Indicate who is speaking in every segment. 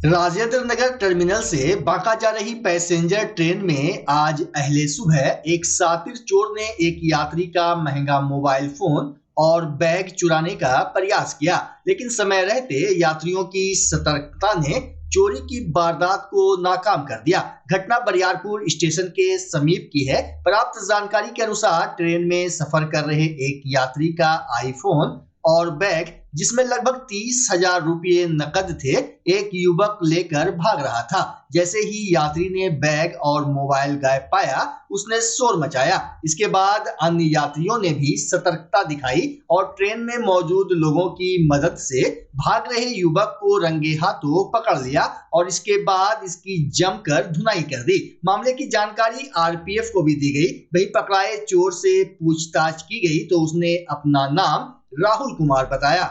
Speaker 1: Rajendra Nagar terminal से बांका जा रही पैसेंजर ट्रेन में आज अहले सुबह एक शातिर चोर ने एक यात्री का महंगा मोबाइल फोन और बैग चुराने का प्रयास किया, लेकिन समय रहते यात्रियों की सतर्कता ने चोरी की वारदात को नाकाम कर दिया। घटना बरियारपुर स्टेशन के समीप की है। प्राप्त जानकारी के अनुसार ट्रेन में सफर कर रहे एक यात्री का आईफोन और बैग, जिसमें लगभग 30,000 रुपये नकद थे, एक युवक लेकर भाग रहा था। जैसे ही यात्री ने बैग और मोबाइल गायब पाया, उसने शोर मचाया। इसके बाद अन्य यात्रियों ने भी सतर्कता दिखाई और ट्रेन में मौजूद लोगों की मदद से भाग रहे युवक को रंगे हाथों पकड़ लिया और इसके बाद इसकी जमकर धुनाई कर दी। मामले की जानकारी आरपीएफ को भी दी गई। वहीं पकड़ाए चोर से पूछताछ की गई तो उसने अपना नाम राहुल कुमार बताया।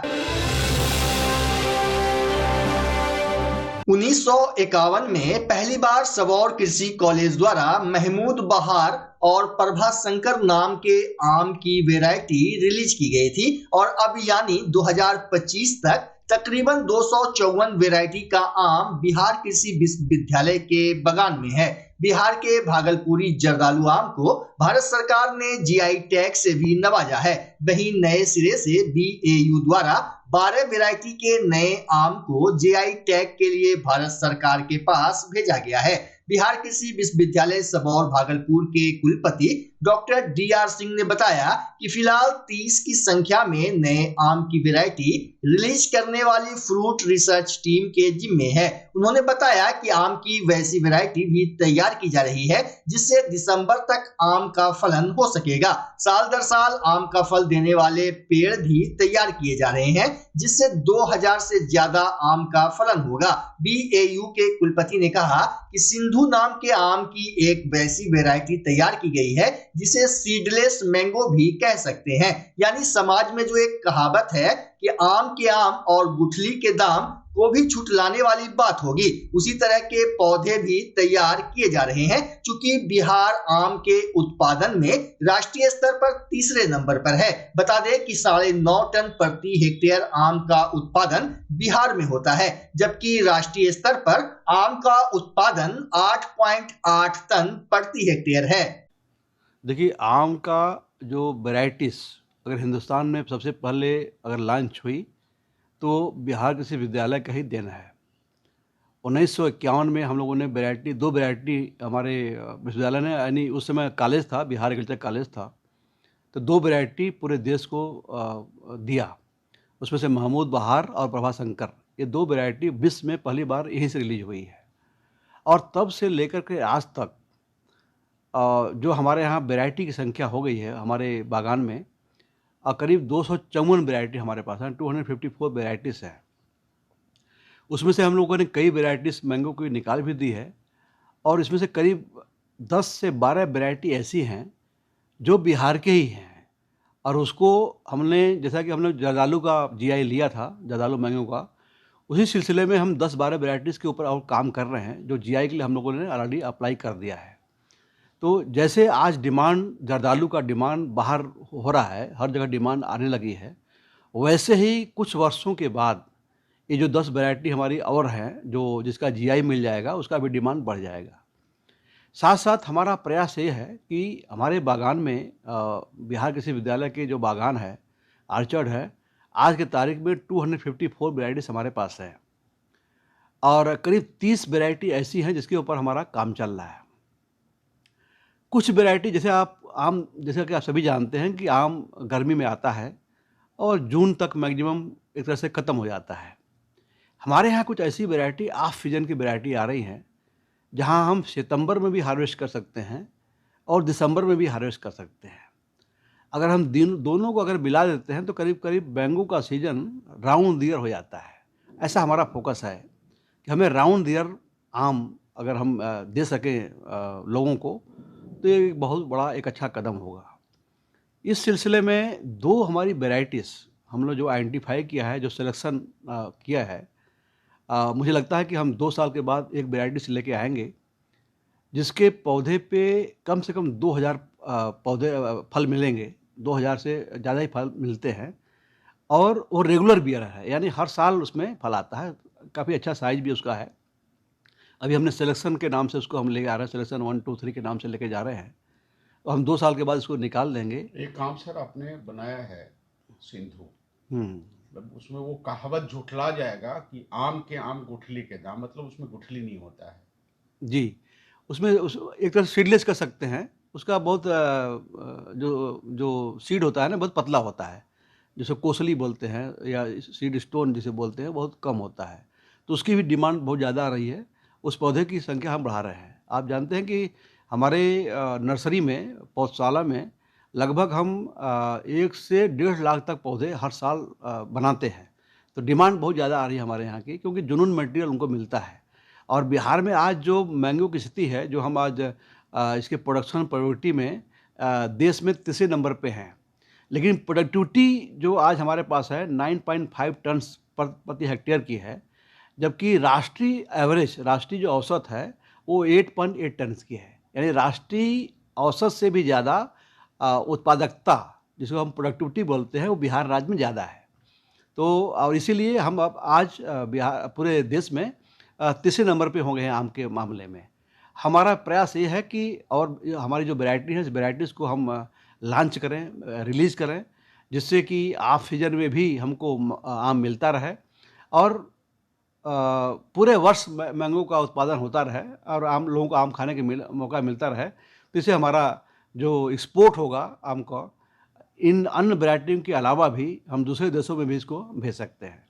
Speaker 1: 1951 में पहली बार सबौर कृषि कॉलेज द्वारा महमूद बहार और प्रभा शंकर नाम के आम की वैरायटी रिलीज की गई थी और अब यानी 2025 तक तकरीबन 254 वैरायटी का आम बिहार कृषि विश्वविद्यालय के बागान में है। बिहार के भागलपुरी जर्दालू आम को भारत सरकार ने जीआई टैग से भी नवाजा है। वहीं नए सिरे से बीएयू द्वारा 12 वैरायटी के नए आम को जीआई टैग के लिए भारत सरकार के पास भेजा गया है। बिहार कृषि विश्वविद्यालय सबौर भागलपुर के कुलपति डॉक्टर डीआर सिंह ने बताया कि फिलहाल 30 की संख्या में नए आम की वैरायटी रिलीज करने वाली फ्रूट रिसर्च टीम के जिम्मे है। उन्होंने बताया कि आम की वैसी वैरायटी भी तैयार की जा रही है जिससे दिसंबर तक आम का फलन हो सकेगा। साल दर साल आम का फल देने वाले पेड़ भी तैयार किए जा रहे हैं जिससे 2000 से ज्यादा आम का फलन होगा। बीएयू के कुलपति ने कहा कि सिंधु नाम के आम की एक वैसी वैरायटी तैयार की गई है जिसे सीडलेस मैंगो भी कह सकते हैं। यानी समाज में जो एक कहावत है कि आम के आम और गुठली के दाम को भी छुटलाने वाली बात होगी, उसी तरह के पौधे भी तैयार किए जा रहे हैं। चूंकि बिहार आम के उत्पादन में राष्ट्रीय स्तर पर तीसरे नंबर पर है। बता दें कि 9.5 टन प्रति हेक्टेयर आम का उत्पादन बिहार में होता है, जबकि राष्ट्रीय स्तर पर आम का उत्पादन 8.8 टन प्रति हेक्टेयर है।
Speaker 2: देखिए, आम का जो वैरायटीज अगर हिंदुस्तान में सबसे पहले अगर लॉन्च हुई तो बिहार कृषि विश्वविद्यालय का ही देना है। 1951 में हम लोगों ने दो वैरायटी हमारे विश्वविद्यालय ने, यानी उस समय कॉलेज था, बिहार एग्रीकल्चर कॉलेज था, तो 2 वैरायटी पूरे देश को दिया। उसमें से महमूद बहार और प्रभा शंकर, ये 2 वैरायटी विश्व में पहली बार यहीं से रिलीज हुई है। और तब से लेकर के आज तक जो हमारे यहाँ वैरायटी की संख्या हो गई है हमारे बागान में, करीब 254 वैरायटी हमारे पास है, 254 वैरायटीज़ है। उसमें से हम लोगों ने कई वैरायटीज़ मैंगो की निकाल भी दी है और इसमें से करीब 10 से 12 वैरायटी ऐसी हैं जो बिहार के ही हैं। और उसको हमने, जैसा कि हमने जर्दालू का जीआई लिया था, जर्दालू मैंगो का, उसी सिलसिले में हम 10-12 वैरायटीज़ के ऊपर और काम कर रहे हैं जो जीआई के लिए हम लोगों ने ऑलरेडी अप्लाई कर दिया है। तो जैसे आज डिमांड, जर्दालू का डिमांड बाहर हो रहा है, हर जगह डिमांड आने लगी है, वैसे ही कुछ वर्षों के बाद ये जो 10 वैरायटी हमारी और हैं जो जिसका जीआई मिल जाएगा, उसका भी डिमांड बढ़ जाएगा। साथ साथ हमारा प्रयास ये है कि हमारे बागान में बिहार कृषि विश्वविद्यालय के जो बागान है, आर्चर्ड है, आज के तारीख में 254 वैरायटीज़ हमारे पास है और करीब 30 वैरायटी ऐसी हैं जिसके ऊपर हमारा काम चल रहा है। कुछ वैरायटी, जैसे कि आप सभी जानते हैं कि आम गर्मी में आता है और जून तक मैक्सिमम एक तरह से ख़त्म हो जाता है। हमारे यहाँ कुछ ऐसी वैरायटी ऑफ सीजन की वैरायटी आ रही हैं जहाँ हम सितंबर में भी हार्वेस्ट कर सकते हैं और दिसंबर में भी हार्वेस्ट कर सकते हैं। अगर हम दोनों को अगर मिला देते हैं तो करीब करीब मैंगो का सीजन राउंड ईयर हो जाता है। ऐसा हमारा फोकस है कि हमें राउंड ईयर आम अगर हम दे सकें लोगों को तो ये बहुत बड़ा एक अच्छा कदम होगा। इस सिलसिले में 2 हमारी वैरायटीज़ हम लोग जो आइडेंटिफाई किया है, जो सिलेक्शन किया है, मुझे लगता है कि हम 2 साल के बाद एक वैरायटी से लेके आएंगे जिसके पौधे पे कम से कम 2000 फल मिलेंगे। 2000 से ज़्यादा ही फल मिलते हैं और वो रेगुलर बियर है, यानी हर साल उसमें फल आता है। काफ़ी अच्छा साइज भी उसका है अभी हमने सिलेक्शन के नाम से उसको हम लेके आ रहे हैं, सिलेक्शन 1, 2, 3 के नाम से लेके जा रहे हैं। तो हम 2 साल के बाद इसको निकाल देंगे।
Speaker 3: एक काम सर आपने बनाया है सिंधु,
Speaker 2: हम्म।
Speaker 3: मतलब उसमें वो कहावत झुठला जाएगा कि आम के आम गुठली के दाम, मतलब उसमें गुठली नहीं होता है।
Speaker 2: जी, उसमें एक तरह से सीडलेस कर सकते हैं। उसका बहुत जो सीड होता है ना, बहुत पतला होता है, जिसे कोसली बोलते हैं या सीड स्टोन जिसे बोलते हैं, बहुत कम होता है। तो उसकी भी डिमांड बहुत ज़्यादा आ रही है। उस पौधे की संख्या हम बढ़ा रहे हैं। आप जानते हैं कि हमारे नर्सरी में, पौधशाला में लगभग हम 1 से 1.5 लाख तक पौधे हर साल बनाते हैं। तो डिमांड बहुत ज़्यादा आ रही है हमारे यहाँ की, क्योंकि जुनून मटेरियल उनको मिलता है। और बिहार में आज जो मैंगो की स्थिति है, जो हम आज इसके प्रोडक्शन प्रायोरिटी में देश में तीसरे नंबर पे हैं। लेकिन प्रोडक्टिविटी जो आज हमारे पास है 9.5 टन्स प्रति हेक्टेयर की है, जबकि राष्ट्रीय एवरेज, राष्ट्रीय जो औसत है वो 8.8 टन्स की है। यानी राष्ट्रीय औसत से भी ज़्यादा उत्पादकता, जिसको हम प्रोडक्टिविटी बोलते हैं, वो बिहार राज्य में ज़्यादा है। तो और इसीलिए हम अब आज बिहार पूरे देश में तीसरे नंबर पे हो गए हैं आम के मामले में। हमारा प्रयास ये है कि और हमारी जो वैरायटी है, इस वैरायटीज़ को हम लॉन्च करें, रिलीज़ करें, जिससे कि ऑफ सीजन में भी हमको आम मिलता रहे और पूरे वर्ष मैंगो का उत्पादन होता रहे और आम लोगों को आम खाने के मौका मिलता रहे। तो इससे हमारा जो एक्सपोर्ट होगा आम का, इन अन्य वैरायटियों के अलावा भी हम दूसरे देशों में भी इसको भेज सकते हैं।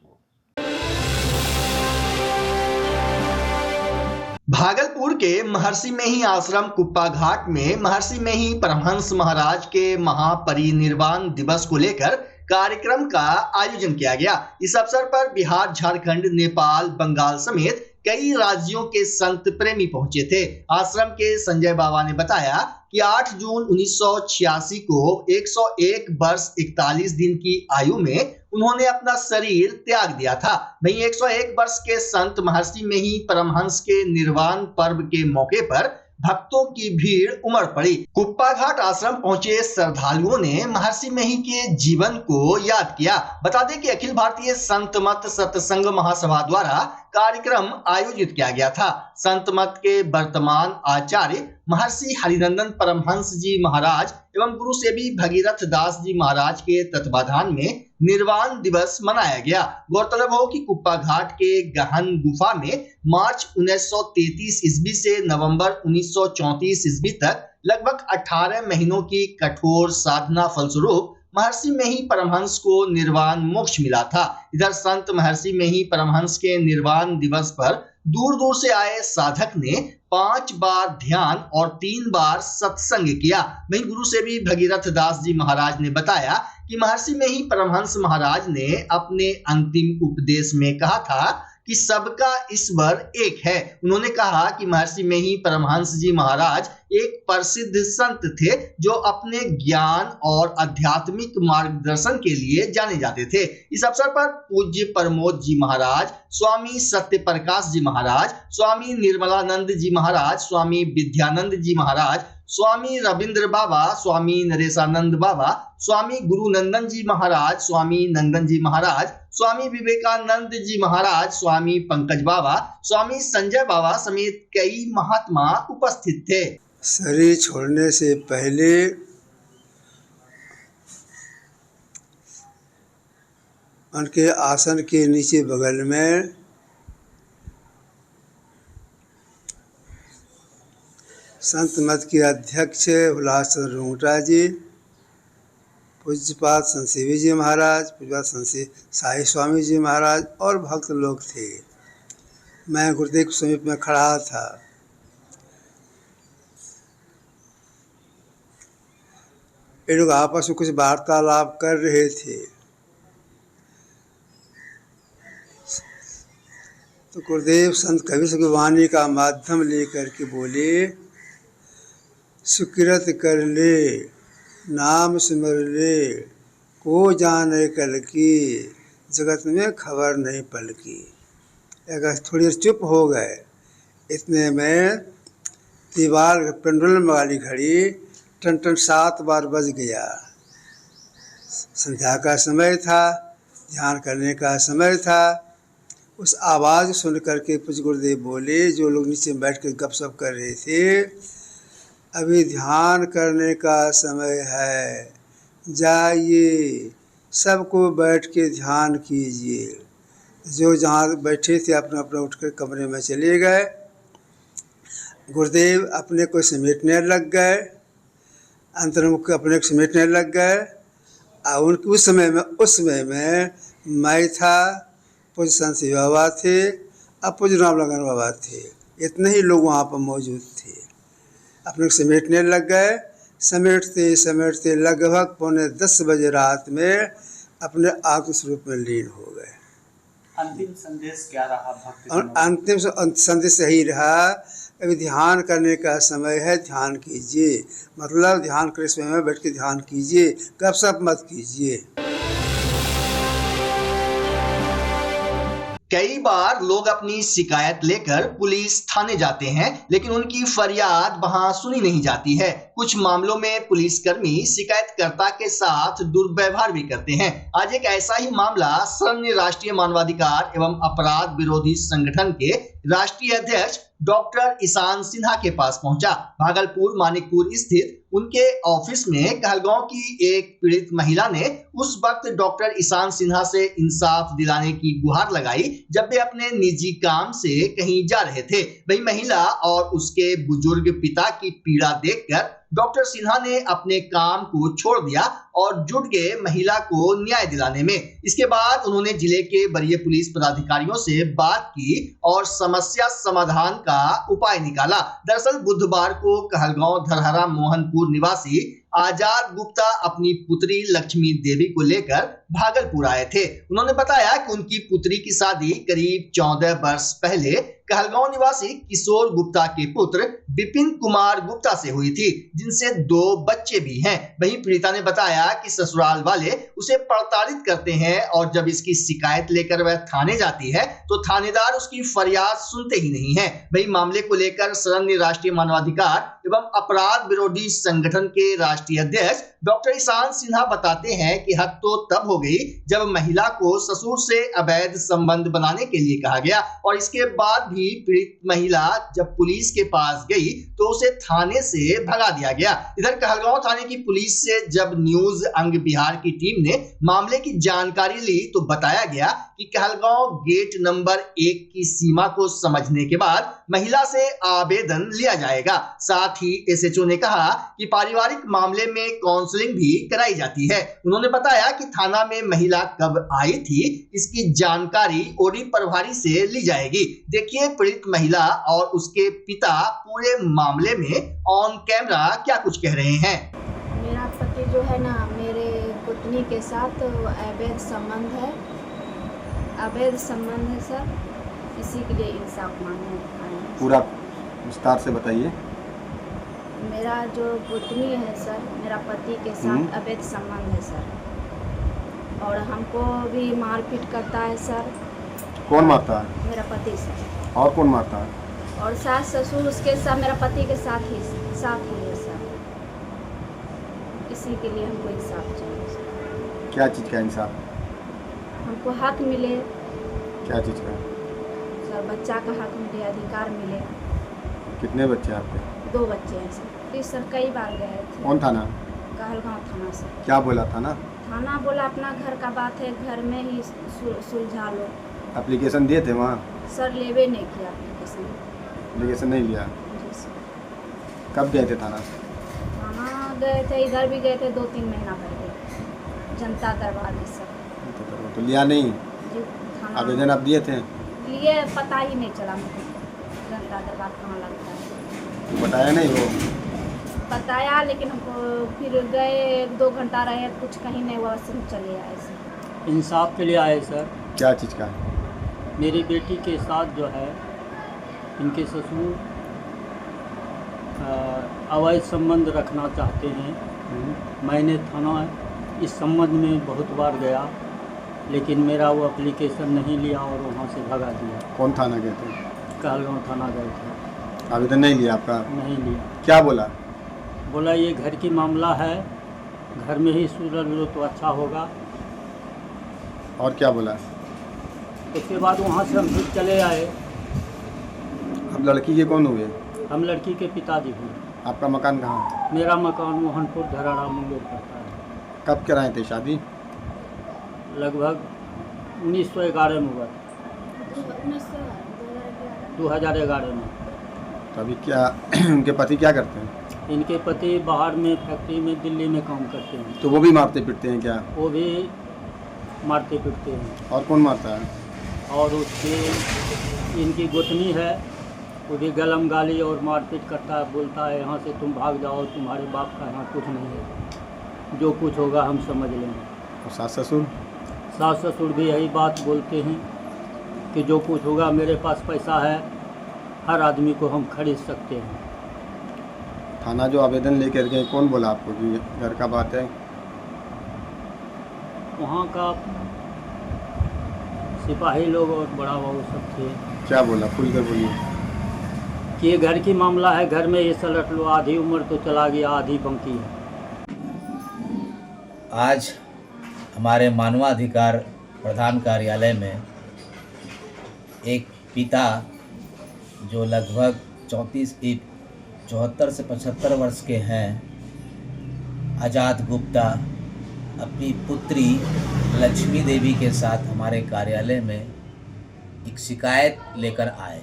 Speaker 1: भागलपुर के महर्षि मेही आश्रम कुप्पा घाट में महर्षि मेही परमहंस महाराज के महापरिनिर्वाण दिवस को लेकर कार्यक्रम का आयोजन किया गया। इस अवसर पर बिहार, झारखंड, नेपाल, बंगाल समेत कई राज्यों के संत प्रेमी पहुंचे थे। आश्रम के संजय बाबा ने बताया कि 8 जून 1986 को 101 वर्ष 41 दिन की आयु में उन्होंने अपना शरीर त्याग दिया था। वहीं 101 वर्ष के संत महर्षि मेही परमहंस के निर्वाण पर्व के मौके पर भक्तों की भीड़ उमड़ पड़ी। कुप्पा घाट आश्रम पहुंचे श्रद्धालुओं ने महर्षि मेही के जीवन को याद किया। बता दें कि अखिल भारतीय संत मत सत्संग महासभा द्वारा कार्यक्रम आयोजित किया गया था। संत मत के वर्तमान आचार्य महर्षि हरिनंदन परमहंस जी महाराज एवं गुरु सेवी भगीरथ दास जी महाराज के तत्वाधान में निर्वाण दिवस मनाया गया। गौरतलब हो कि कुप्पा घाट के गहन गुफा में मार्च 1933 ईस्वी से नवंबर 1934 ईस्वी तक लगभग 18 महीनों की कठोर साधना फलस्वरूप महर्षि मेही परमहंस को निर्वाण मोक्ष मिला था। इधर संत महर्षि मेही परमहंस के निर्वाण दिवस पर दूर दूर से आए साधक ने 5 बार ध्यान और 3 बार सत्संग किया। वहीं गुरु सेवी भगीरथ दास जी महाराज ने बताया कि महर्षि मेही परमहंस महाराज ने अपने अंतिम उपदेश में कहा था कि सबका ईश्वर एक है। उन्होंने कहा कि महर्षि मेही परमहंस जी महाराज एक प्रसिद्ध संत थे जो अपने ज्ञान और आध्यात्मिक मार्गदर्शन के लिए जाने जाते थे। इस अवसर पर पूज्य प्रमोद जी महाराज, स्वामी सत्य प्रकाश जी महाराज, स्वामी निर्मलानंद जी महाराज, स्वामी विद्यानंद जी महाराज, स्वामी रविंद्र बाबा, स्वामी नरेशानंद बाबा, स्वामी गुरुनंदन जी महाराज, स्वामी नंदन जी महाराज, स्वामी विवेकानंद जी महाराज, स्वामी पंकज बाबा, स्वामी संजय बाबा समेत कई महात्मा उपस्थित थे।
Speaker 4: शरीर छोड़ने से पहले उनके आसन के नीचे बगल में संत मत के अध्यक्ष उल्लास चंद्र रोंगटा जी, पूज्यपाद संत शिवी जी महाराज, पूज्यपाद संत साई स्वामी जी महाराज और भक्त लोग थे। मैं गुरुदेव के समीप में खड़ा था। ये लोग आपस में कुछ वार्तालाप कर रहे थे। तो गुरुदेव संत कबीर की वाणी का माध्यम लेकर के बोले, सुकृत कर ले, नाम सिमर ले, को जाने कल की, जगत में खबर नहीं पल की। अगर थोड़ी देर चुप हो गए, इतने में दीवार पेंडुलम वाली घड़ी टन टन 7 बार बज गया। संध्या का समय था, ध्यान करने का समय था। उस आवाज़ सुन करके पूज्य गुरुदेव बोले, जो लोग नीचे बैठ कर गपशप कर रहे थे, अभी ध्यान करने का समय है, जाइए सबको बैठ के ध्यान कीजिए। जो जहाँ बैठे थे अपना अपना उठकर कमरे में चले गए। गुरुदेव अपने को समेटने लग गए, अंतर्मुख अपने को समेटने लग गए। और उनके उस समय में मैं था, पूज्य संत शिव बाबा थे, अब पूज्य राम लगन बाबा थे, इतने ही लोग वहाँ पर मौजूद थे। अपने को समेटने लग गए। समेटते समेटते लगभग 9:45 बजे रात में अपने आत्मस्वरूप में लीन हो गए।
Speaker 5: अंतिम संदेश क्या रहा भक्त?
Speaker 4: और अंतिम संदेश यही रहा, अभी ध्यान करने का समय है, ध्यान कीजिए। मतलब ध्यान करने समय में बैठ के ध्यान कीजिए, गपशप मत कीजिए।
Speaker 1: कई बार लोग अपनी शिकायत लेकर पुलिस थाने जाते हैं, लेकिन उनकी फरियाद वहां सुनी नहीं जाती है। कुछ मामलों में पुलिसकर्मी शिकायतकर्ता के साथ दुर्व्यवहार भी करते हैं। आज एक ऐसा ही मामला शरण्य राष्ट्रीय मानवाधिकार एवं अपराध विरोधी संगठन के राष्ट्रीय अध्यक्ष डॉक्टर ईशान सिन्हा के पास पहुंचा। भागलपुर मानिकपुर स्थित उनके ऑफिस में कहलगांव की एक पीड़ित महिला ने उस वक्त डॉक्टर ईशान सिन्हा से इंसाफ दिलाने की गुहार लगाई, जब वे अपने निजी काम से कहीं जा रहे थे। वही महिला और उसके बुजुर्ग पिता की पीड़ा देखकर डॉक्टर सिन्हा ने अपने काम को छोड़ दिया और जुट गए महिला को न्याय दिलाने में। इसके बाद उन्होंने जिले के वरीय पुलिस पदाधिकारियों से बात की और समस्या समाधान का उपाय निकाला। दरअसल बुधवार को कहलगांव धरहरा मोहनपुर निवासी आजाद गुप्ता अपनी पुत्री लक्ष्मी देवी को लेकर भागलपुर आए थे। उन्होंने बताया कि उनकी पुत्री की शादी करीब 14 वर्ष पहले कहलगांव निवासी किशोर गुप्ता के पुत्र विपिन कुमार गुप्ता से हुई थी, जिनसे 2 बच्चे भी हैं। वहीं पीड़िता ने बताया कि ससुराल वाले उसे प्रताड़ित करते हैं और जब इसकी शिकायत लेकर वह थाने जाती है तो थानेदार उसकी फरियाद सुनते ही नहीं है। वहीं मामले को लेकर शरण्य राष्ट्रीय मानवाधिकार एवं अपराध विरोधी संगठन के राष्ट्रीय अध्यक्ष डॉक्टर ईशान सिन्हा बताते हैं कि हद तो तब हो गई जब महिला को ससुर से अवैध संबंध बनाने के लिए कहा गया और इसके बाद भी पीड़ित महिला जब पुलिस के पास गई तो उसे थाने से भगा दिया गया। इधर कहलगांव थाने की पुलिस से जब न्यूज अंग बिहार की टीम ने मामले की जानकारी ली तो बताया गया कि कहलगांव गेट नंबर 1 की सीमा को समझने के बाद महिला से आवेदन लिया जाएगा। साथ ही एसएचओ ने कहा कि पारिवारिक मामले में काउंसलिंग भी कराई जाती है। उन्होंने बताया कि थाना में महिला कब आई थी इसकी जानकारी ओडी प्रभारी से ली जाएगी। देखिए पीड़ित महिला और उसके पिता पूरे मामले में ऑन कैमरा क्या कुछ कह रहे हैं।
Speaker 6: मेरा पति जो है ना, मेरे पुतनी के साथ अवैध संबंध है सर, इसी के लिए इंसाफ मांगने आए हैं।
Speaker 7: पूरा विस्तार से बताइए।
Speaker 6: मेरा जो पुतनी है सर, मेरा पति के साथ अवैध संबंध है सर, और हमको भी मारपीट करता है सर।
Speaker 7: कौन मारता है?
Speaker 6: मेरा पति सर।
Speaker 7: और कौन मारता है?
Speaker 6: और सास ससुर उसके साथ, मेरा पति के साथ ही है सर। इसी के लिए हमको इंसाफ चाहिए सर।
Speaker 7: क्या चीज़ का इंसाफ?
Speaker 6: हमको हक मिले।
Speaker 7: क्या चीज़ का?
Speaker 6: सर बच्चा का हक मिले, अधिकार मिले।
Speaker 7: कितने बच्चे आपके?
Speaker 6: 2 बच्चे हैं सर। इस सर कई बार गए थे।
Speaker 7: कौन थाना?
Speaker 6: कहलगांव थाना से।
Speaker 7: क्या बोला थाना?
Speaker 6: थाना बोला अपना घर का बात है, घर में ही सुलझा लो।
Speaker 7: एप्लीकेशन दिए थे वहाँ?
Speaker 6: सर लेवे नहीं किया एप्लीकेशन।
Speaker 7: एप्लीकेशन नहीं लिया?
Speaker 6: जी सर।
Speaker 7: कब गए थे थाना?
Speaker 6: थाना गए थे, इधर भी गए थे 2-3 महीना पहले, जनता दरबार में सर।
Speaker 7: तो लिया नहीं?
Speaker 6: जी थाना
Speaker 7: आवेदन आप दिए थे?
Speaker 6: लिए, पता ही नहीं चला मुझे जनता दरबार कहाँ लगता है।
Speaker 7: बताया नहीं वो?
Speaker 6: बताया, लेकिन हमको फिर गए 1-2 घंटा रहे, कुछ कहीं नहीं हुआ, बस हम चले आए सर।
Speaker 5: इंसाफ के लिए आए सर।
Speaker 7: क्या चीज़ का?
Speaker 5: मेरी बेटी के साथ जो है इनके ससुर अवैध संबंध रखना चाहते हैं। मैंने थाना इस संबंध में बहुत बार गया, लेकिन मेरा वो एप्लीकेशन नहीं लिया और वहाँ से भगा दिया।
Speaker 7: कौन थाना गए थे?
Speaker 5: कहलगांव थाना गए थे।
Speaker 7: आवेदन नहीं लिया आपका?
Speaker 5: नहीं लिया।
Speaker 7: क्या बोला?
Speaker 5: बोला ये घर की मामला है, घर में ही सुलझ लो तो अच्छा होगा।
Speaker 7: और क्या बोला?
Speaker 5: उसके बाद वहाँ से हम फिर चले आए।
Speaker 7: अब लड़की के कौन हुए?
Speaker 5: हम लड़की के पिताजी हुए।
Speaker 7: आपका मकान कहाँ है?
Speaker 5: मेरा मकान मोहनपुर धराड़ा मुंगेर पड़ता है।
Speaker 7: कब कराए थे शादी?
Speaker 5: लगभग 1911 में हुआ, 2011 में।
Speaker 7: तो अभी क्या उनके पति क्या करते हैं?
Speaker 5: इनके पति बाहर में फैक्ट्री में दिल्ली में काम करते हैं।
Speaker 7: तो वो भी मारते पीटते हैं क्या?
Speaker 5: वो भी मारते पीटते हैं।
Speaker 7: और कौन मारता है?
Speaker 5: और उसके इनकी गोतनी है, वो भी गलम गाली और मारपीट करता है, बोलता है यहाँ से तुम भाग जाओ, तुम्हारे बाप का यहाँ कुछ नहीं है, जो कुछ होगा हम समझ लेंगे।
Speaker 7: और सास ससुर?
Speaker 5: सास ससुर भी यही बात बोलते हैं कि जो कुछ होगा, मेरे पास पैसा है, हर आदमी को हम खरीद सकते हैं।
Speaker 7: थाना जो आवेदन लेकर गए, कौन बोला आपको कि घर का बात है?
Speaker 5: वहाँ का सिपाही लोग और बड़ा बाबू सब थे।
Speaker 7: क्या बोला? खुल कर बोलिए।
Speaker 5: कि ये घर की मामला है, घर में ये सलट लो, आधी उम्र तो चला गया, आधी बाकी है।
Speaker 8: आज हमारे मानवाधिकार प्रधान कार्यालय में एक पिता जो लगभग 74 से 75 वर्ष के हैं, आज़ाद गुप्ता, अपनी पुत्री लक्ष्मी देवी के साथ हमारे कार्यालय में एक शिकायत लेकर आए।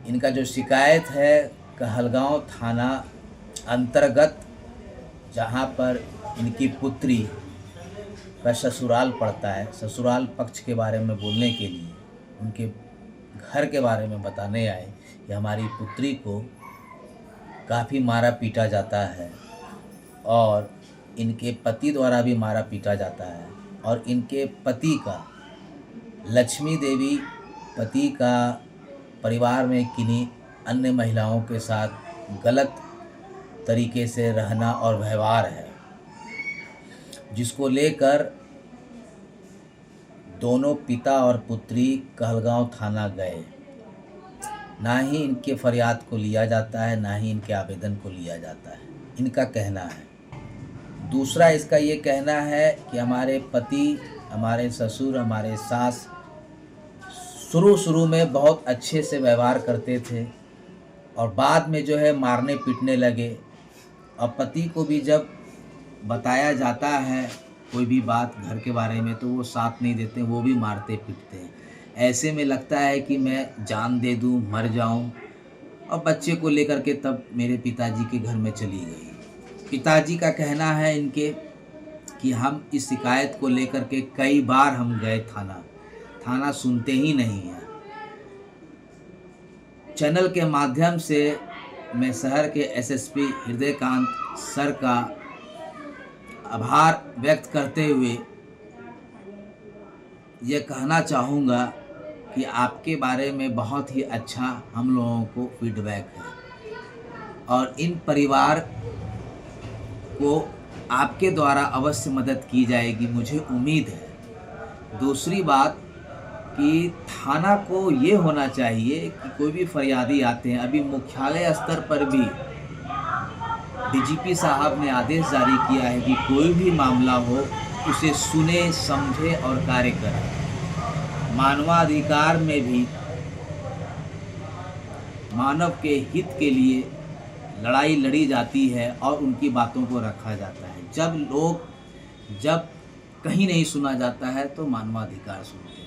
Speaker 8: इनका जो शिकायत है कहलगांव थाना अंतर्गत, जहां पर इनकी पुत्री का ससुराल पड़ता है, ससुराल पक्ष के बारे में बोलने के लिए, उनके घर के बारे में बताने आए कि हमारी पुत्री को काफ़ी मारा पीटा जाता है और इनके पति द्वारा भी मारा पीटा जाता है, और इनके पति का, लक्ष्मी देवी पति का, परिवार में किन्हीं अन्य महिलाओं के साथ गलत तरीके से रहना और व्यवहार है, जिसको लेकर दोनों पिता और पुत्री कहलगांव थाना गए। ना ही इनके फरियाद को लिया जाता है, ना ही इनके आवेदन को लिया जाता है, इनका कहना है। दूसरा इसका ये कहना है कि हमारे पति, हमारे ससुर, हमारे सास शुरू में बहुत अच्छे से व्यवहार करते थे और बाद में जो है मारने पीटने लगे, और पति को भी जब बताया जाता है कोई भी बात घर के बारे में तो वो साथ नहीं देते, वो भी मारते पीटते हैं। ऐसे में लगता है कि मैं जान दे दूं, मर जाऊं, और बच्चे को लेकर के तब मेरे पिताजी के घर में चली गई। पिताजी का कहना है इनके कि हम इस शिकायत को लेकर के कई बार हम गए थाना सुनते ही नहीं है। चैनल के माध्यम से मैं शहर के एसएसपी हृदयकांत सर का आभार व्यक्त करते हुए ये कहना चाहूँगा कि आपके बारे में बहुत ही अच्छा हम लोगों को फीडबैक है, और इन परिवार को आपके द्वारा अवश्य मदद की जाएगी, मुझे उम्मीद है। दूसरी बात कि थाना को ये होना चाहिए कि कोई भी फरियादी आते हैं, अभी मुख्यालय स्तर पर भी डीजीपी साहब ने आदेश जारी किया है कि कोई भी मामला हो उसे सुने, समझे और कार्य करें। मानवाधिकार में भी मानव के हित के लिए लड़ाई लड़ी जाती है और उनकी बातों को रखा जाता है। जब कहीं नहीं सुना जाता है तो मानवाधिकार सुनते हैं।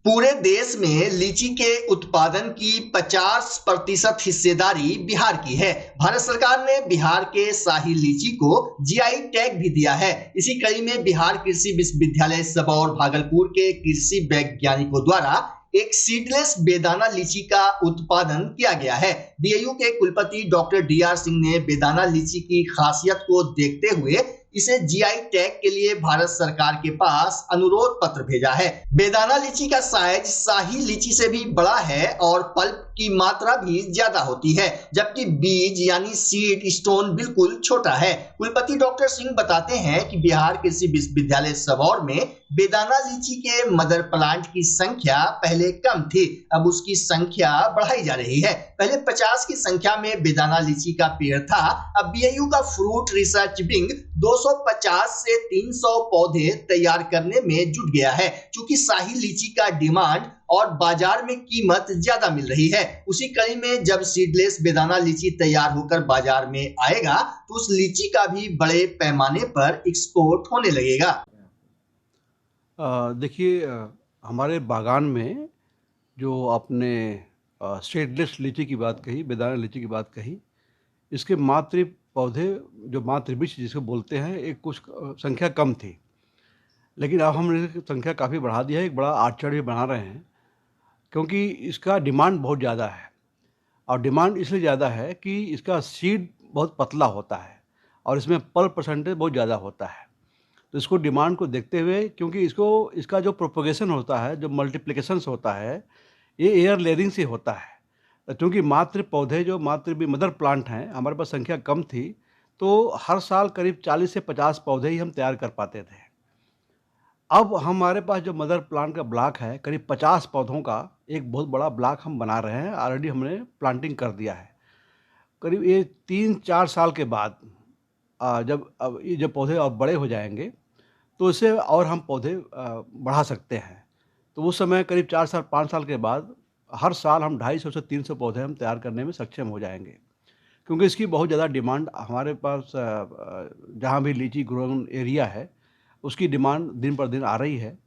Speaker 1: पूरे देश में लीची के उत्पादन की 50% हिस्सेदारी बिहार की है। भारत सरकार ने बिहार के शाही लीची को जीआई टैग भी दिया है। इसी कड़ी में बिहार कृषि विश्वविद्यालय सबौर भागलपुर के कृषि वैज्ञानिकों द्वारा एक सीडलेस बेदाना लीची का उत्पादन किया गया है। बीएयू के कुलपति डॉक्टर डीआर सिंह ने बेदाना लीची की खासियत को देखते हुए इसे जीआई टैग के लिए भारत सरकार के पास अनुरोध पत्र भेजा है। बेदाना लीची का साइज शाही लीची से भी बड़ा है और पल्प की मात्रा भी ज्यादा होती है, जबकि बीज यानी सीड स्टोन बिल्कुल छोटा है। कुलपति डॉक्टर सिंह बताते हैं कि बिहार कृषि विश्वविद्यालय सबौर में बेदाना लीची के मदर प्लांट की संख्या पहले कम थी, अब उसकी संख्या बढ़ाई जा रही है। पहले 50 की संख्या में बेदाना लीची का पेड़ था, अब बीएयू का फ्रूट रिसर्च विंग 250 से 300 पौधे तैयार करने में जुट गया है। चूंकि शाही लीची का डिमांड और बाजार में कीमत ज्यादा मिल रही है, उसी कड़ी में जब सीडलेस बेदाना लीची तैयार होकर बाजार में आएगा तो उस लीची का भी बड़े पैमाने पर एक्सपोर्ट होने लगेगा।
Speaker 2: देखिए, हमारे बागान में जो आपने सीडलेस लीची की बात कही, बेदाना लीची की बात कही, इसके मातृ पौधे जो मातृ वृक्ष जिसको बोलते हैं, एक कुछ संख्या कम थी, लेकिन अब हमने संख्या काफ़ी बढ़ा दिया है। एक बड़ा आर्चर्ड भी बना रहे हैं क्योंकि इसका डिमांड बहुत ज़्यादा है, और डिमांड इसलिए ज़्यादा है कि इसका सीड बहुत पतला होता है और इसमें पल्प परसेंटेज बहुत ज़्यादा होता है। तो इसको डिमांड को देखते हुए, क्योंकि इसका जो प्रोपोगेशन होता है, जो मल्टीप्लिकेशंस होता है, ये एयर लेयरिंग से होता है। तो चूँकि मातृ पौधे जो मदर प्लांट हैं, हमारे पास संख्या कम थी, तो हर साल करीब 40 से 50 पौधे ही हम तैयार कर पाते थे। अब हमारे पास जो मदर प्लांट का ब्लॉक है, करीब 50 पौधों का एक बहुत बड़ा ब्लॉक हम बना रहे हैं। ऑलरेडी हमने प्लांटिंग कर दिया है। करीब ये 3-4 साल के बाद अब ये जो पौधे और बड़े हो जाएंगे तो इससे और हम पौधे बढ़ा सकते हैं। तो उस समय करीब 4 साल 5 साल के बाद हर साल हम 250 से 300 पौधे हम तैयार करने में सक्षम हो जाएंगे, क्योंकि इसकी बहुत ज़्यादा डिमांड हमारे पास जहाँ भी लीची ग्रोइंग एरिया है उसकी डिमांड दिन पर दिन आ रही है।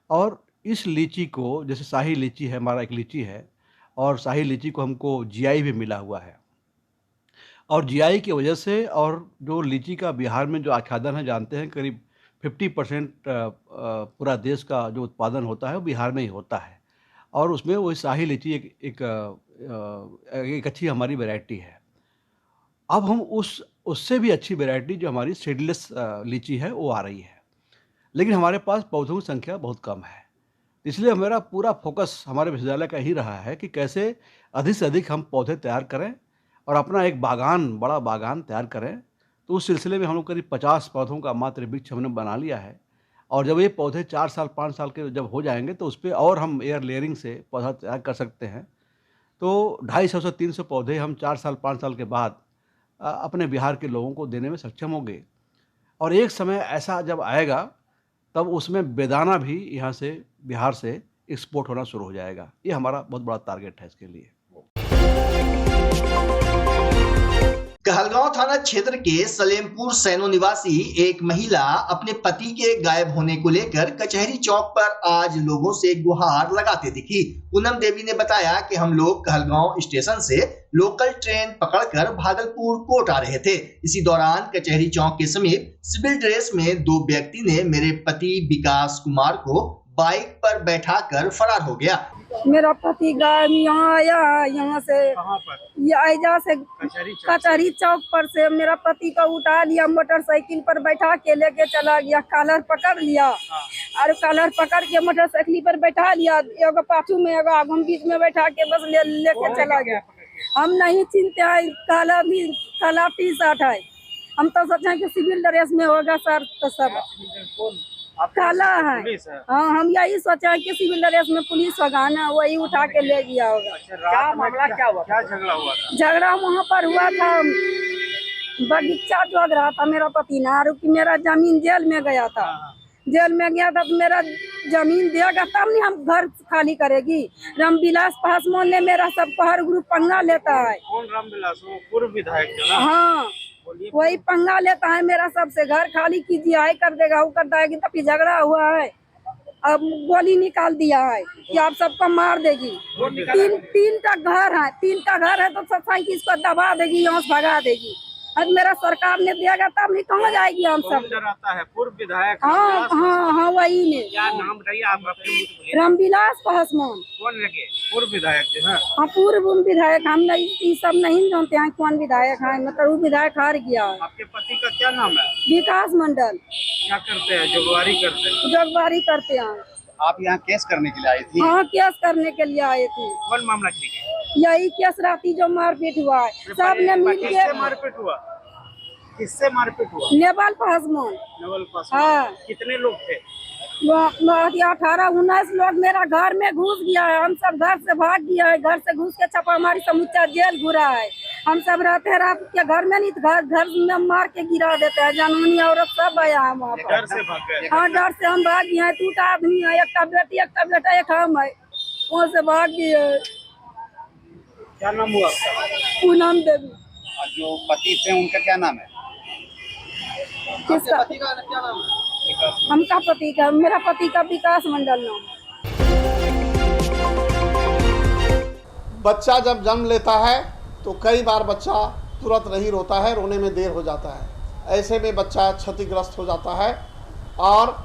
Speaker 2: और इस लीची को, जैसे शाही लीची है, हमारा एक लीची है, और शाही लीची को हमको जीआई भी मिला हुआ है, और जीआई की वजह से और जो लीची का बिहार में जो आच्छादन है, जानते हैं करीब 50% पूरा देश का जो उत्पादन होता है वो बिहार में ही होता है, और उसमें वही शाही लीची एक अच्छी हमारी वैरायटी है। अब हम उससे भी अच्छी वैरायटी जो हमारी सीडलेस लीची है वो आ रही है, लेकिन हमारे पास पौधों की संख्या बहुत कम है। इसलिए हमारा पूरा फोकस हमारे विश्वविद्यालय का ही रहा है कि कैसे अधिक से अधिक हम पौधे तैयार करें और अपना एक बड़ा बागान तैयार करें। तो उस सिलसिले में हम लोग करीब 50 पौधों का मातृ वृक्ष हमने बना लिया है, और जब ये पौधे 4 साल 5 साल के जब हो जाएंगे तो उस पर और हम एयर लेयरिंग से पौधा तैयार कर सकते हैं। तो 250 से 300 पौधे हम 4 साल 5 साल के बाद अपने बिहार के लोगों को देने में सक्षम होंगे, और एक समय ऐसा जब आएगा तब उसमें बेदाना भी यहाँ से बिहार से एक्सपोर्ट होना शुरू हो जाएगा। ये हमारा बहुत बड़ा टारगेट है इसके लिए।
Speaker 1: कहलगांव थाना क्षेत्र के सलेमपुर सैनो निवासी एक महिला अपने पति के गायब होने को लेकर कचहरी चौक पर आज लोगों से गुहार लगाते दिखी। पूनम देवी ने बताया कि हम लोग कहलगांव स्टेशन से लोकल ट्रेन पकड़कर भागलपुर कोर्ट आ रहे थे। इसी दौरान कचहरी चौक के समीप सिविल ड्रेस में 2 व्यक्ति ने मेरे पति विकास कुमार को बाइक पर बैठाकर फरार हो गया।
Speaker 9: मेरा पति गायब यहाँ आया, यहाँ से ऐजा से कचहरी चौक पर से मेरा पति को उठा लिया, मोटरसाइकिल पर बैठा के लेके चला गया। कॉलर पकड़ लिया और कॉलर पकड़ के मोटरसाइकिल पर बैठा लिया, एगो पाछू में एगो आगू में, बीच में बैठा के बस लेके चला गया। हम नहीं चिंते हैं, काला टी-शर्ट है, हम तो सोचे कि सिविल ड्रेस में होगा सर, तो सब काला है। हाँ, हम यही सोचा कि सिविल ड्रेस में पुलिस होगा ना, वही उठा के ले गया होगा।
Speaker 10: क्या मामला क्या हुआ? क्या झगड़ा हुआ था?
Speaker 9: झगड़ा वहाँ पर हुआ था, बगीचा जोग रहा था मेरा पति ना, और मेरा जमीन जेल में गया था। जेल में गया था तो मेरा जमीन देगा तब नहीं हम घर खाली करेगी। रामविलास पासवान ने मेरा सबको हर ग्रुप पंगा लेता है।
Speaker 10: कौन रामविलास? वो पूर्व विधायक थे ना?
Speaker 9: हाँ, वही पंगा लेता है मेरा, सबसे घर खाली कीजिए, आई कर देगा, वो करता है कि तभी झगड़ा हुआ है। अब गोली निकाल दिया है कि आप सबको मार देगी। तीन का घर है तो सब इसको दबा देगी, यहाँ से भगा देगी। आज मेरा सरकार ने दिया तब नहीं कहाँ जाएगी हम सब।
Speaker 10: रहता है पूर्व विधायक?
Speaker 9: हाँ, वही ने।
Speaker 10: क्या नाम रही आप?
Speaker 9: रामविलास पासवान।
Speaker 10: कौन लगे? पूर्व विधायक थे?
Speaker 9: हाँ, पूर्व विधायक। हम नहीं सब नहीं जानते हैं कौन विधायक है, मतलब वो विधायक हार गया है।
Speaker 10: आपके पति का क्या नाम है?
Speaker 9: विकास मंडल।
Speaker 10: क्या करते हैं? जोगवारी करते हैं?
Speaker 9: जोगवारी करते हैं।
Speaker 10: आप यहाँ केस करने के लिए आई थी?
Speaker 9: हाँ, केस करने के लिए आए थे।
Speaker 10: कौन मामला ठीक है?
Speaker 9: यही केस राती जो मारपीट हुआ है, सबने मिल के।
Speaker 10: किससे मारपीट हुआ? किससे मारपीट हुआ?
Speaker 9: नेवल पासवान।
Speaker 10: नेवल पासवान।
Speaker 9: हाँ।
Speaker 10: कितने लोग थे?
Speaker 9: 18-19 लोग मेरा घर में घुस गया है। हम सब घर से भाग गया है। घर से घुस के छापामारी समूचा जेल घुरा है। हम सब रहते रात के घर में, नहीं घर में मार के गिरा देते हैं। जवानी औरत सब आया हम वहाँ पर।
Speaker 10: डर से भाग गए?
Speaker 9: हाँ, डर से हम भाग गए हैं। 2 आदमी है, एक का बेटी, एक का बेटा, एक हम है। वहाँ से भाग गए।
Speaker 10: क्या नाम हुआ आपका?
Speaker 9: पूनम देवी।
Speaker 10: जो पति थे उनका क्या नाम है?
Speaker 9: किसका
Speaker 1: पति का क्या नाम है?
Speaker 9: हमका पति का, मेरा पति का विकास मंडल नाम।
Speaker 11: बच्चा जब जन्म लेता है तो कई बार बच्चा तुरंत नहीं रोता है, रोने में देर हो जाता है। ऐसे में बच्चा क्षतिग्रस्त हो जाता है और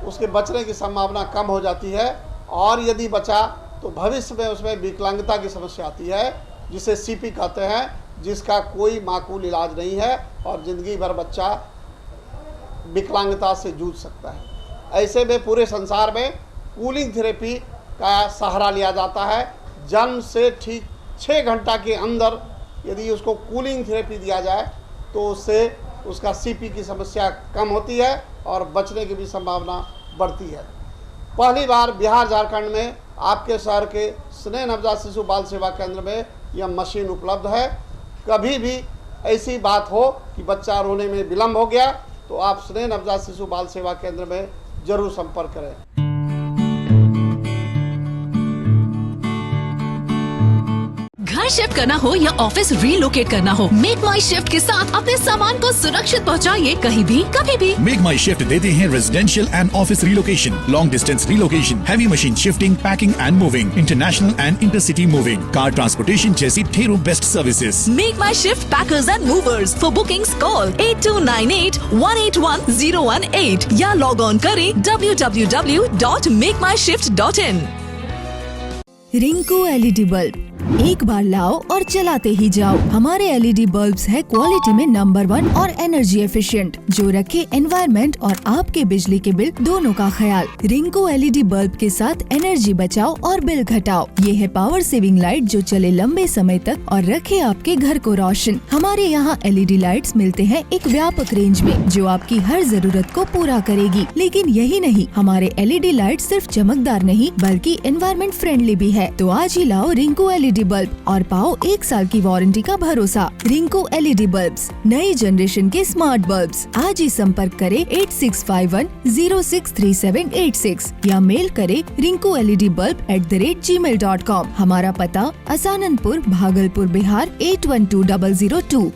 Speaker 11: उसके बचने की संभावना कम हो जाती है। और यदि बचा तो भविष्य में उसमें विकलांगता की समस्या आती है, जिसे सीपी कहते हैं, जिसका कोई माकूल इलाज नहीं है और ज़िंदगी भर बच्चा विकलांगता से जूझ सकता है। ऐसे में पूरे संसार में कूलिंग थेरेपी का सहारा लिया जाता है। जन्म से ठीक 6 घंटा के अंदर यदि उसको कूलिंग थेरेपी दिया जाए तो उससे उसका सीपी की समस्या कम होती है और बचने की भी संभावना बढ़ती है। पहली बार बिहार झारखंड में आपके शहर के स्नेह नवजात शिशु बाल सेवा केंद्र में यह मशीन उपलब्ध है। कभी भी ऐसी बात हो कि बच्चा रोने में विलम्ब हो गया तो आप स्नेह नवजात शिशु बाल सेवा केंद्र में जरूर संपर्क करें।
Speaker 12: घर शिफ्ट करना हो या ऑफिस रीलोकेट करना हो, मेक माई शिफ्ट के साथ अपने सामान को सुरक्षित पहुंचाइए कहीं भी कभी भी।
Speaker 13: मेक माई शिफ्ट देते हैं residential and office relocation, long distance relocation, heavy machine shifting, packing and moving, international and intercity moving, car transportation जैसी ढेरों best services.
Speaker 12: Make my shift packers and movers. For bookings call 8298-181-018 या log on करें www.makemyshift.in।
Speaker 14: Rinku LED bulb, एक बार लाओ और चलाते ही जाओ। हमारे एलईडी बल्ब्स है क्वालिटी में नंबर 1 और एनर्जी एफिशिएंट, जो रखे एनवायरनमेंट और आपके बिजली के बिल दोनों का ख्याल। रिंकू एलईडी बल्ब के साथ एनर्जी बचाओ और बिल घटाओ। ये है पावर सेविंग लाइट जो चले लंबे समय तक और रखे आपके घर को रोशन। हमारे यहाँ एलईडी लाइट्स मिलते हैं एक व्यापक रेंज में, जो आपकी हर जरूरत को पूरा करेगी। लेकिन यही नहीं, हमारे एलईडी लाइट सिर्फ चमकदार नहीं बल्कि एनवायरनमेंट फ्रेंडली भी है। तो आज ही लाओ रिंकू एलईडी बल्ब और पाओ 1 साल की वारंटी का भरोसा। रिंकू एलईडी बल्ब्स, नई जनरेशन के स्मार्ट बल्ब्स। आज ही संपर्क करें 8651063786 या मेल करें rinkooledbulb@gmail.com। हमारा पता असाननपुर, भागलपुर, बिहार 812002।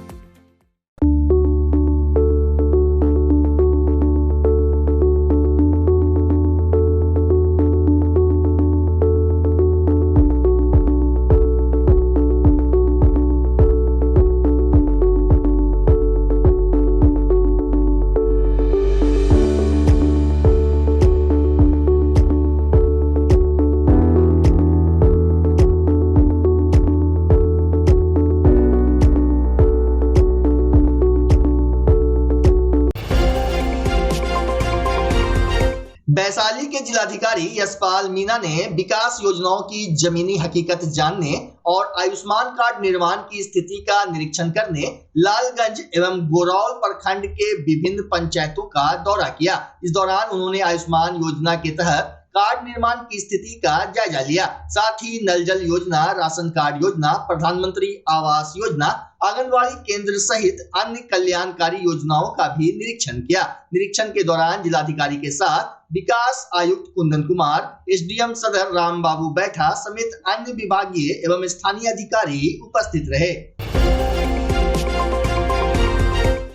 Speaker 1: वैशाली के जिलाधिकारी यशपाल मीणा ने विकास योजनाओं की जमीनी हकीकत जानने और आयुष्मान कार्ड निर्माण की स्थिति का निरीक्षण करने लालगंज एवं गोरौल प्रखंड के विभिन्न पंचायतों का दौरा किया। इस दौरान उन्होंने आयुष्मान योजना के तहत कार्ड निर्माण की स्थिति का जायजा लिया। साथ ही नल जल योजना, राशन कार्ड योजना, प्रधानमंत्री आवास योजना, आंगनबाड़ी केंद्र सहित अन्य कल्याणकारी योजनाओं का भी निरीक्षण किया। निरीक्षण के दौरान जिलाधिकारी के साथ विकास आयुक्त कुंदन कुमार, एसडीएम सदर राम बाबू बैठा समेत अन्य विभागीय एवं स्थानीय अधिकारी उपस्थित रहे।